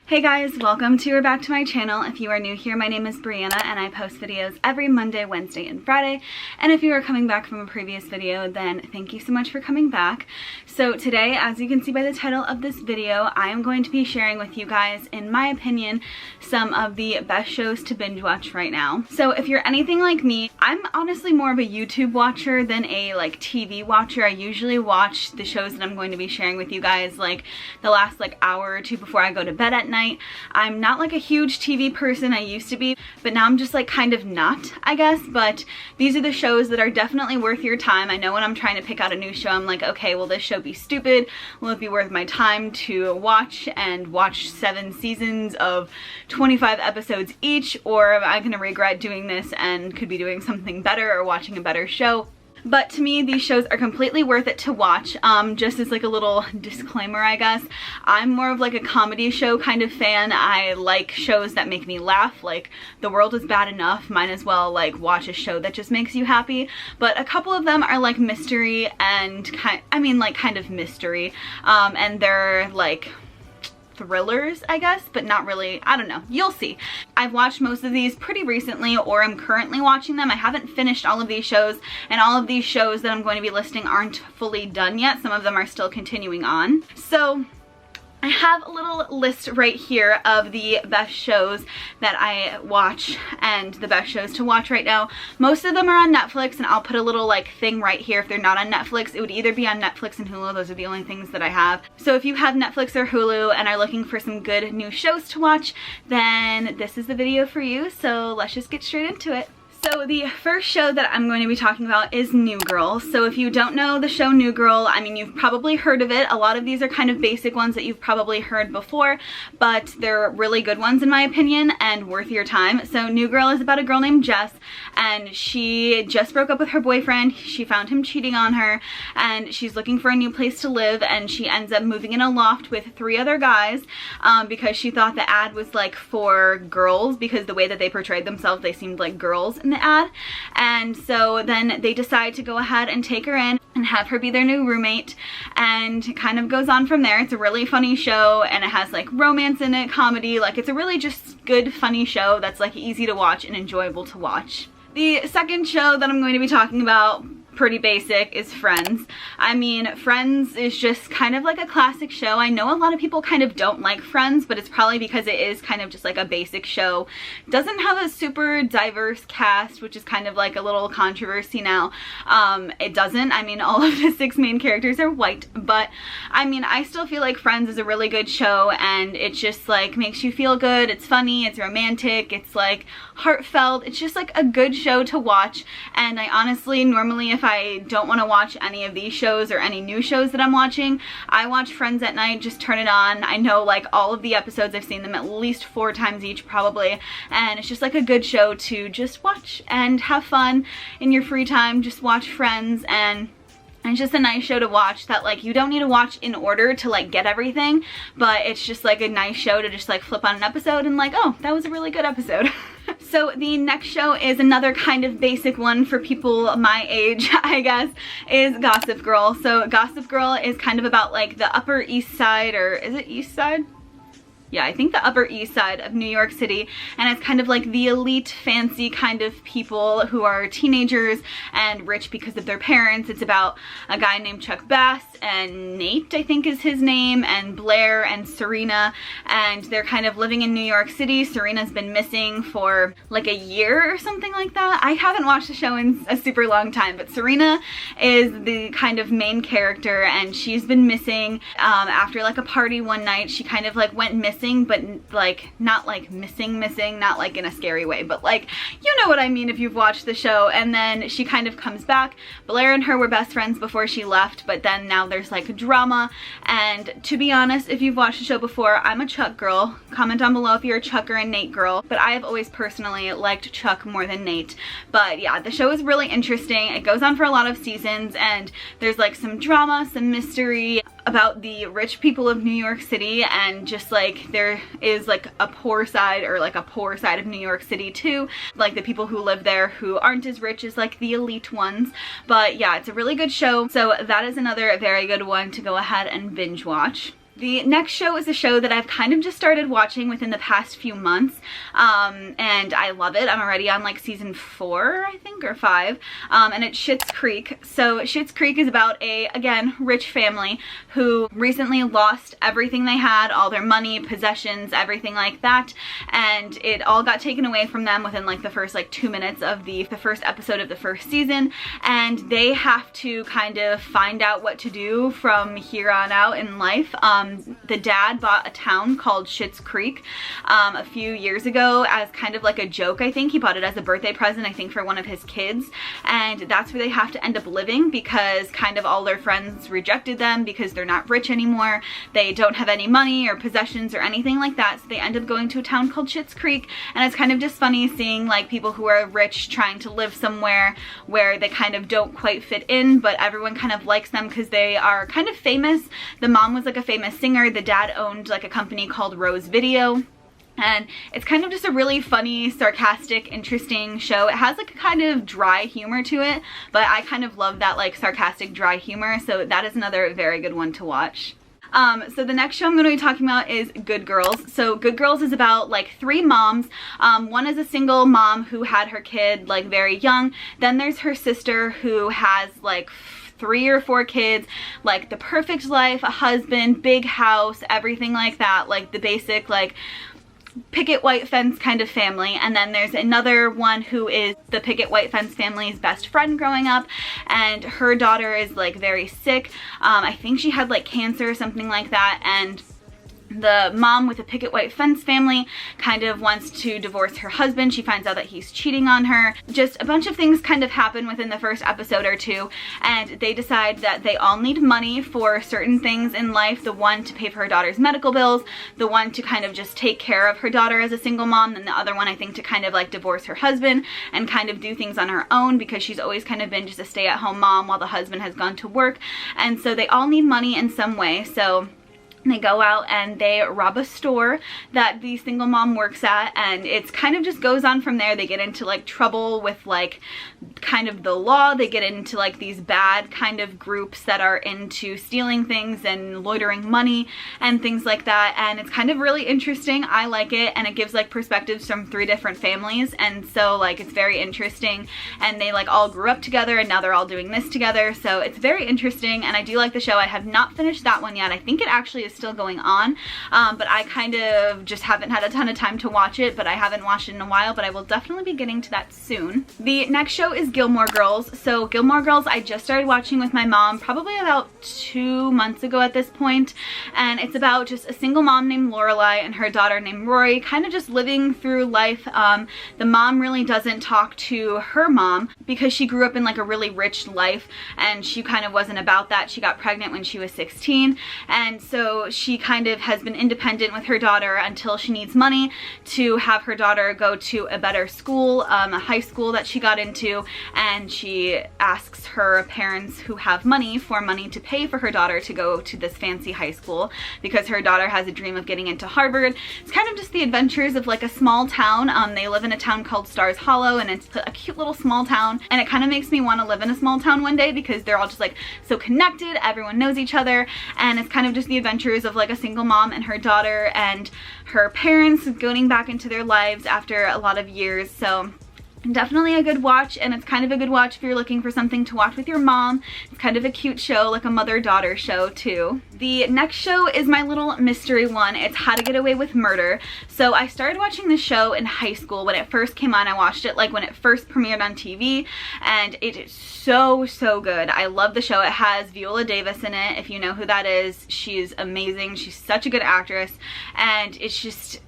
Hey guys, welcome to or back to my channel. If you are new here, my name is Brianna and I post videos every Monday, Wednesday, and Friday. And if you are coming back from a previous video, then thank you so much for coming back. So today, as you can see by the title of this video, I am going to be sharing with you guys, in my opinion, some of the best shows to binge watch right now. So if you're anything like me, I'm honestly more of a YouTube watcher than a TV watcher. I usually watch the shows that I'm going to be sharing with you guys the last hour or two before I go to bed at night. I'm not a huge TV person. I used to be, but now I'm just kind of not, I guess. But these are the shows that are definitely worth your time. I know when I'm trying to pick out a new show, I'm like, okay, will this show be stupid? Will it be worth my time to watch and watch 7 seasons of 25 episodes each? Or am I gonna regret doing this and could be doing something better or watching a better show? But to me, these shows are completely worth it to watch. Just as a little disclaimer, I guess, I'm more of a comedy show kind of fan. I like shows that make me laugh. The world is bad enough, might as well watch a show that just makes you happy. But a couple of them are mystery and kind of mystery, and they're thrillers, I guess, but not really. I don't know. You'll see. I've watched most of these pretty recently, or I'm currently watching them. I haven't finished all of these shows, and all of these shows that I'm going to be listing aren't fully done yet. Some of them are still continuing on. So I have a little list right here of the best shows that I watch and the best shows to watch right now. Most of them are on Netflix, and I'll put a little thing right here. If they're not on Netflix, it would either be on Netflix and Hulu. Those are the only things that I have. So if you have Netflix or Hulu and are looking for some good new shows to watch, then this is the video for you. So let's just get straight into it. So the first show that I'm going to be talking about is New Girl. So if you don't know the show New Girl, I mean, you've probably heard of it. A lot of these are kind of basic ones that you've probably heard before, but they're really good ones in my opinion and worth your time. So New Girl is about a girl named Jess, and she just broke up with her boyfriend. She found him cheating on her, and she's looking for a new place to live, and she ends up moving in a loft with 3 other guys because she thought the ad was for girls, because the way that they portrayed themselves, they seemed like girls in the ad. And so then they decide to go ahead and take her in and have her be their new roommate, and it kind of goes on from there. It's a really funny show, and it has romance in it, comedy. It's a really just good, funny show that's easy to watch and enjoyable to watch. The second show that I'm going to be talking about, pretty basic, is Friends. I mean, Friends is just kind of a classic show. I know a lot of people kind of don't like Friends, but it's probably because it is kind of just a basic show. It doesn't have a super diverse cast, which is kind of a little controversy now. It doesn't. I mean, all of the 6 main characters are white, but I mean, I still feel like Friends is a really good show, and it just makes you feel good. It's funny, it's romantic, it's heartfelt. It's just a good show to watch. And I honestly, normally if I don't want to watch any of these shows or any new shows that I'm watching, I watch Friends at night, just turn it on. I know all of the episodes, I've seen them at least 4 times each probably, and it's just a good show to just watch and have fun in your free time. Just watch Friends, and it's just a nice show to watch that you don't need to watch in order to get everything, but it's just a nice show to just flip on an episode and oh, that was a really good episode. So the next show is another kind of basic one for people my age, I guess, is Gossip Girl. So Gossip Girl is kind of about the Upper East Side, or is it East Side? Yeah, I think the Upper East Side of New York City, and it's kind of the elite, fancy kind of people who are teenagers and rich because of their parents. It's about a guy named Chuck Bass and Nate, I think is his name, and Blair and Serena, and they're kind of living in New York City. Serena's been missing for a year or something like that. I haven't watched the show in a super long time, but Serena is the kind of main character, and she's been missing after a party one night. She kind of went missing, but not missing, not in a scary way, but you know what I mean if you've watched the show. And then she kind of comes back. Blair and her were best friends before she left, but then now there's drama. And to be honest, if you've watched the show before, I'm a Chuck girl. Comment down below if you're a Chuck or a Nate girl, but I have always personally liked Chuck more than Nate. But yeah, the show is really interesting. It goes on for a lot of seasons, and there's some drama, some mystery about the rich people of New York City, and just there is a poor side, or a poor side of New York City too, the people who live there who aren't as rich as the elite ones. But yeah, it's a really good show, so that is another very good one to go ahead and binge watch. The next show is a show that I've kind of just started watching within the past few months, and I love it. I'm already on like season 4, I think, or 5, and it's Schitt's Creek. So Schitt's Creek is about a, again, rich family who recently lost everything they had, all their money, possessions, everything like that, and it all got taken away from them within like the first like 2 minutes of the first episode of the first season, and they have to kind of find out what to do from here on out in life. The dad bought a town called Schitt's Creek a few years ago as kind of like a joke, I think. He bought it as a birthday present, I think, for one of his kids, and that's where they have to end up living because kind of all their friends rejected them because they're not rich anymore. They don't have any money or possessions or anything like that, so they end up going to a town called Schitt's Creek, and it's kind of just funny seeing like people who are rich trying to live somewhere where they kind of don't quite fit in, but everyone kind of likes them because they are kind of famous. The mom was like a famous singer. The dad owned like a company called Rose Video. And it's kind of just a really funny, sarcastic, interesting show. It has like a kind of dry humor to it, but I kind of love that like sarcastic, dry humor. So that is another very good one to watch. So the next show I'm going to be talking about is Good Girls. So Good Girls is about like 3 moms. One is a single mom who had her kid like very young. Then there's her sister who has like 3 or 4 kids, like the perfect life, a husband, big house, everything like that, like the basic like picket white fence kind of family. And then there's another one who is the picket white fence family's best friend growing up, and her daughter is like very sick. I think she had like cancer or something like that, and the mom with the picket white fence family kind of wants to divorce her husband. She finds out that he's cheating on her. Just a bunch of things kind of happen within the first episode or 2, and they decide that they all need money for certain things in life. The one to pay for her daughter's medical bills, the one to kind of just take care of her daughter as a single mom, and the other one I think to kind of like divorce her husband and kind of do things on her own because she's always kind of been just a stay-at-home mom while the husband has gone to work. And so they all need money in some way. So they go out and they rob a store that the single mom works at, and it's kind of just goes on from there. They get into like trouble with like kind of the law. They get into like these bad kind of groups that are into stealing things and loitering money and things like that, and it's kind of really interesting. I like it, and it gives like perspectives from 3 different families, and so like it's very interesting, and they like all grew up together and now they're all doing this together, so it's very interesting, and I do like the show. I have not finished that one yet. I think it actually is still going on, but I kind of just haven't had a ton of time to watch it, but I haven't watched it in a while, but I will definitely be getting to that soon. The next show is Gilmore Girls. So Gilmore Girls I just started watching with my mom probably about 2 months ago at this point, and it's about just a single mom named Lorelai and her daughter named Rory kind of just living through life. The mom really doesn't talk to her mom because she grew up in like a really rich life, and she kind of wasn't about that. She got pregnant when she was 16, and so she kind of has been independent with her daughter until she needs money to have her daughter go to a better school, a high school that she got into, and she asks her parents who have money for money to pay for her daughter to go to this fancy high school because her daughter has a dream of getting into Harvard. It's kind of just the adventures of like a small town. They live in a town called Stars Hollow, and it's a cute little small town, and it kind of makes me want to live in a small town one day because they're all just like so connected, everyone knows each other, and it's kind of just the adventures of like a single mom and her daughter and her parents going back into their lives after a lot of years. So definitely a good watch, and it's kind of a good watch if you're looking for something to watch with your mom. It's kind of a cute show, like a mother-daughter show too. The next show is my little mystery one. It's How to Get Away with Murder. So I started watching this show in high school. When it first came on, I watched it like when it first premiered on TV, and it is so good. I love the show. It has Viola Davis in it. If you know who that is, she's amazing. She's such a good actress, and it's just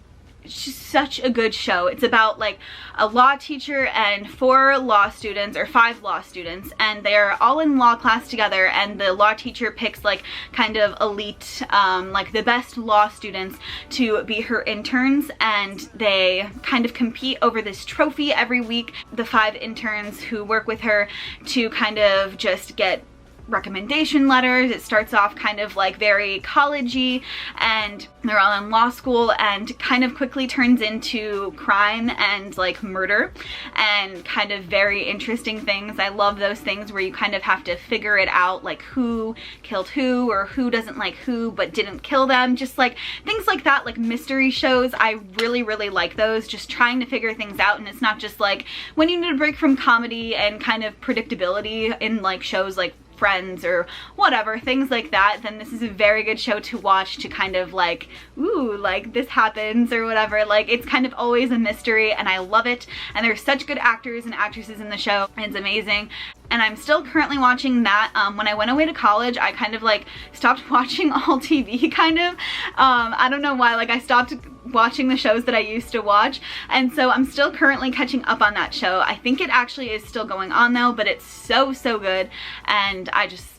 such a good show. It's about like a law teacher and 4 law students, or 5 law students, and they're all in law class together, and the law teacher picks like kind of elite, like the best law students to be her interns, and they kind of compete over this trophy every week. The 5 interns who work with her to kind of just get recommendation letters. It starts off kind of like very college-y, and they're all in law school, and kind of quickly turns into crime and like murder and kind of very interesting things. I love those things where you kind of have to figure it out, like who killed who or who doesn't like who but didn't kill them, just like things like that, like mystery shows. I really like those, just trying to figure things out. And it's not just like when you need a break from comedy and kind of predictability in like shows like Friends or whatever, things like that, then this is a very good show to watch, to kind of like, ooh, like this happens or whatever. Like, it's kind of always a mystery, and I love it. And there's such good actors and actresses in the show. It's amazing. And I'm still currently watching that. When I went away to college, I kind of like stopped watching all TV, kind of. I don't know why, like I stopped watching the shows that I used to watch, and so I'm still currently catching up on that show. I think it actually is still going on though, but it's so good, and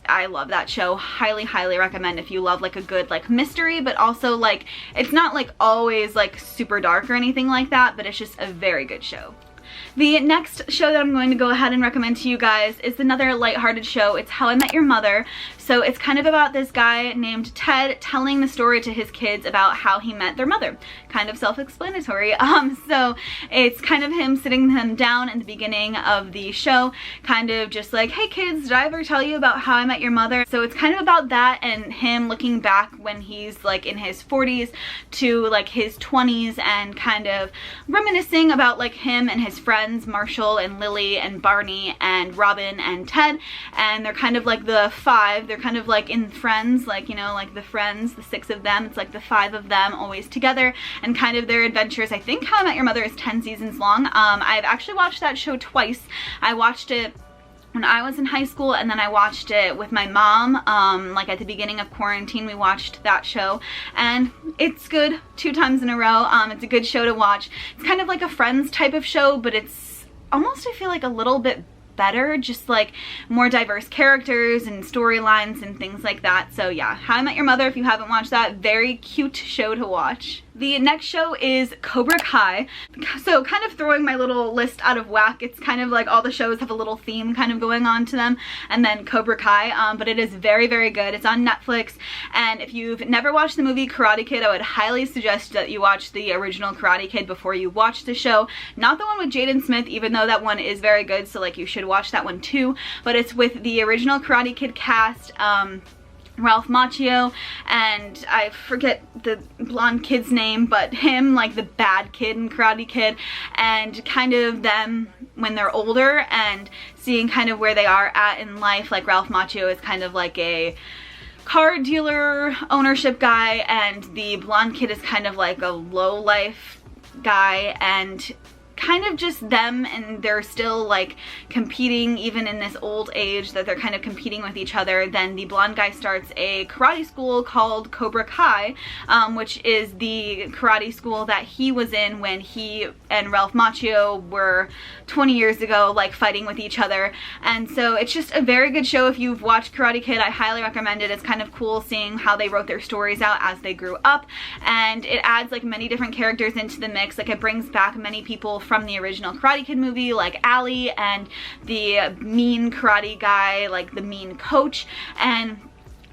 I love that show. Highly recommend if you love like a good like mystery, but also like it's not like always like super dark or anything like that, but it's just a very good show. The next show that I'm going to go ahead and recommend to you guys is another lighthearted show. It's How I Met Your Mother. So it's kind of about this guy named Ted telling the story to his kids about how he met their mother. Kind of self-explanatory. So it's kind of him sitting them down in the beginning of the show, kind of just like, hey kids, did I ever tell you about how I met your mother? So it's kind of about that, and him looking back when he's like in his 40s to like his 20s, and kind of reminiscing about like him and his friends, Marshall and Lily and Barney and Robin and Ted. And they're kind of like the five. They're kind of like in Friends, like, you know, like the Friends, the 6 of them. It's like the 5 of them always together, and kind of their adventures. I think How I Met Your Mother is 10 seasons long. I've actually watched that show twice. I watched it when I was in high school, and then I watched it with my mom, like at the beginning of quarantine. We watched that show, and it's good 2 times in a row. It's a good show to watch. It's kind of like a Friends type of show, but it's almost, I feel like, a little bit better, just like more diverse characters and storylines and things like that. So yeah, How I Met Your Mother, if you haven't watched that, very cute show to watch. The next show is Cobra Kai. So kind of throwing my little list out of whack. It's kind of like all the shows have a little theme kind of going on to them, and then Cobra Kai, but it is very good. It's on Netflix, and if you've never watched the movie Karate Kid, I would highly suggest that you watch the original Karate Kid before you watch the show. Not the one with Jaden Smith, even though that one is very good, so like you should watch that one too, but it's with the original Karate Kid cast, Ralph Macchio, and I forget the blonde kid's name, but him, like the bad kid in Karate Kid, and kind of them when they're older and seeing kind of where they are at in life. Like Ralph Macchio is kind of like a car dealer ownership guy, and the blonde kid is kind of like a low life guy, and kind of just them, and they're still like competing even in this old age, that they're kind of competing with each other. Then the blonde guy starts a karate school called Cobra Kai, which is the karate school that he was in when he and Ralph Macchio were 20 years ago, like fighting with each other. And so it's just a very good show. If you've watched Karate Kid, I highly recommend it. It's kind of cool seeing how they wrote their stories out as they grew up, and it adds like many different characters into the mix. Like it brings back many people from the original Karate Kid movie, like Ali and the mean karate guy, like the mean coach, and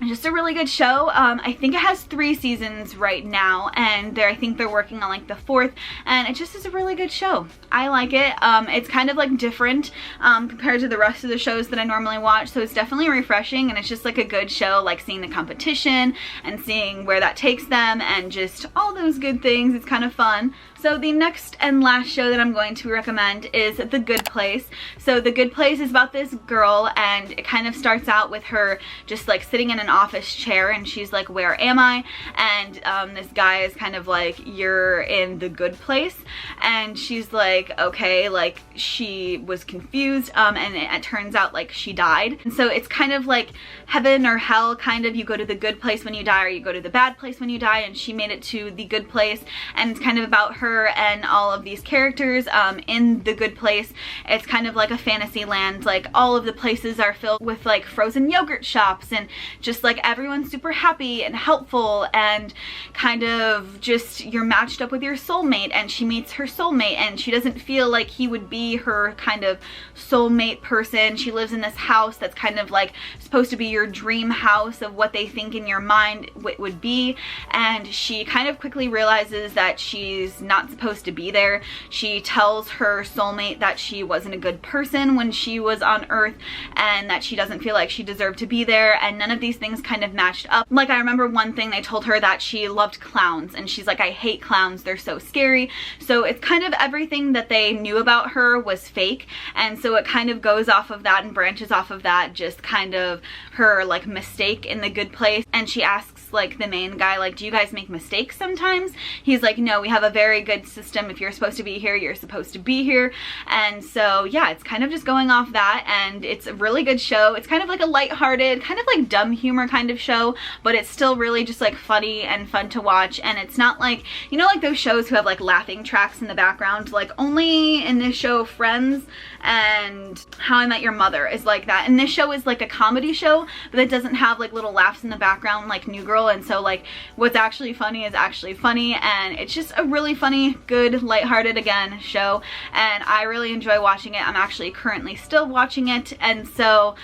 just a really good show. I think it has 3 seasons right now, and I think they're working on like the 4th, and it just is a really good show. I like it. It's kind of like different compared to the rest of the shows that I normally watch, so it's definitely refreshing, and it's just like a good show, like seeing the competition and seeing where that takes them and just all those good things. It's kind of fun. So the next and last show that I'm going to recommend is The Good Place. So The Good Place is about this girl, and it kind of starts out with her just like sitting in an office chair, and she's like, where am I? And this guy is kind of like, you're in the good place. And she's like, okay, like she was confused, and it turns out like she died. And so it's kind of like heaven or hell, kind of. You go to the good place when you die, or you go to the bad place when you die, and she made it to the good place. And it's kind of about her and all of these characters in the good place. It's kind of like a fantasy land. Like all of the places are filled with like frozen yogurt shops and just just like everyone's super happy and helpful and kind of just you're matched up with your soulmate, and she meets her soulmate and she doesn't feel like he would be her kind of soulmate person. She lives in this house that's kind of like supposed to be your dream house of what they think in your mind it would be, and she kind of quickly realizes that she's not supposed to be there. She tells her soulmate that she wasn't a good person when she was on Earth and that she doesn't feel like she deserved to be there, and none of these things kind of matched up. Like, I remember one thing they told her that she loved clowns, and she's like, I hate clowns, they're so scary. So it's kind of everything that they knew about her was fake, and so it kind of goes off of that and branches off of that, just kind of her like mistake in the good place. And she asks like the main guy, like, do you guys make mistakes sometimes? He's like, no, we have a very good system. If you're supposed to be here, you're supposed to be here. And so yeah, it's kind of just going off that, and it's a really good show. It's kind of like a lighthearted, kind of like dumb humor kind of show, but it's still really just like funny and fun to watch. And it's not like, you know, like those shows who have like laughing tracks in the background, like only in this show Friends and How I Met Your Mother is like that. And this show is like a comedy show, but it doesn't have like little laughs in the background like New Girl. And so like what's actually funny is actually funny, and it's just a really funny, good, lighthearted again show, and I really enjoy watching it. I'm actually currently still watching it, and so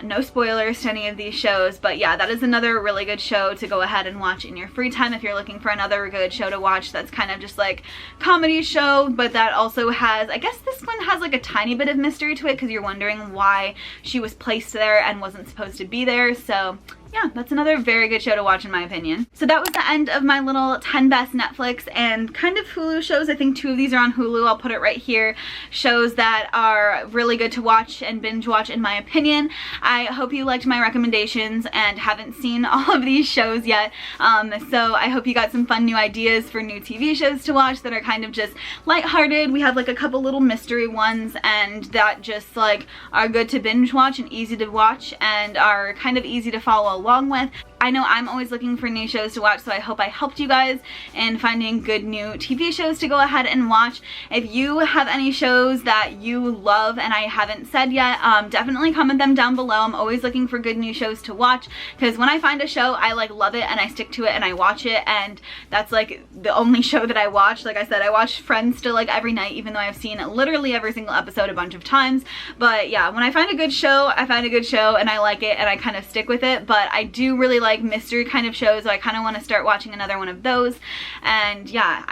no spoilers to any of these shows, but yeah, that is another really good show to go ahead and watch in your free time if you're looking for another good show to watch that's kind of just like comedy show, but that also has, I guess this one has like a tiny bit of mystery to it because you're wondering why she was placed there and wasn't supposed to be there. So yeah, that's another very good show to watch in my opinion. So that was the end of my little 10 best Netflix and kind of Hulu shows. I think 2 of these are on Hulu. I'll put it right here. Shows that are really good to watch and binge watch in my opinion. I hope you liked my recommendations and haven't seen all of these shows yet. So I hope you got some fun new ideas for new TV shows to watch that are kind of just lighthearted. We have like a couple little mystery ones and that just like are good to binge watch and easy to watch and are kind of easy to follow along with. I know I'm always looking for new shows to watch, so I hope I helped you guys in finding good new TV shows to go ahead and watch. If you have any shows that you love and I haven't said yet, definitely comment them down below. I'm always looking for good new shows to watch because when I find a show, I like love it and I stick to it and I watch it, and that's like the only show that I watch. Like I said, I watch Friends still like every night, even though I've seen literally every single episode a bunch of times. But yeah, when I find a good show, I find a good show and I like it and I kind of stick with it. But I do really like mystery kind of shows, so I kind of want to start watching another one of those. And yeah,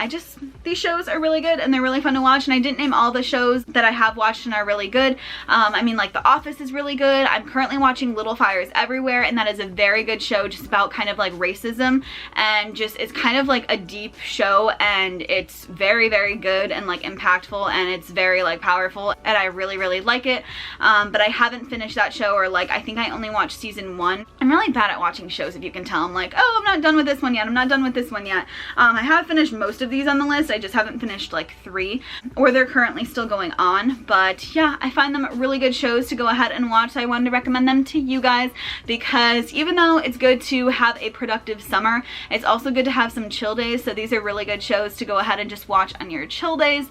these shows are really good and they're really fun to watch, and I didn't name all the shows that I have watched and are really good. I mean, like The Office is really good. I'm currently watching Little Fires Everywhere, and that is a very good show just about kind of like racism, and just it's kind of like a deep show, and it's very, very good and like impactful, and it's very like powerful, and I really, really like it. But I haven't finished that show, or like I think I only watched season 1. I'm really bad at watching shows, if you can tell. I'm like, oh, I'm not done with this one yet, I'm not done with this one yet. I have finished most of these on the list, I just haven't finished like 3, or they're currently still going on. But yeah, I find them really good shows to go ahead and watch, so I wanted to recommend them to you guys, because even though it's good to have a productive summer, it's also good to have some chill days. So these are really good shows to go ahead and just watch on your chill days,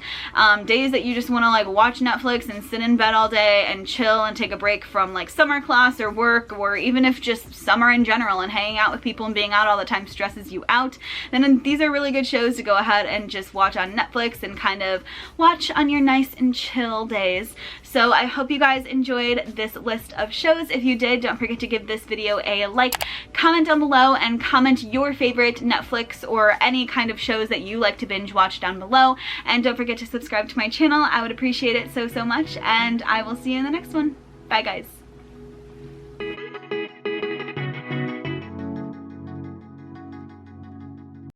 days that you just want to like watch Netflix and sit in bed all day and chill and take a break from like summer class or work, or even if just summer in general and hanging out with people and being out all the time stresses you out, then these are really good shows to go ahead and just watch on Netflix and kind of watch on your nice and chill days. So I hope you guys enjoyed this list of shows. If you did, don't forget to give this video a like, comment down below, and comment your favorite Netflix or any kind of shows that you like to binge watch down below. And don't forget to subscribe to my channel. I would appreciate it so, so much, and I will see you in the next one. Bye guys.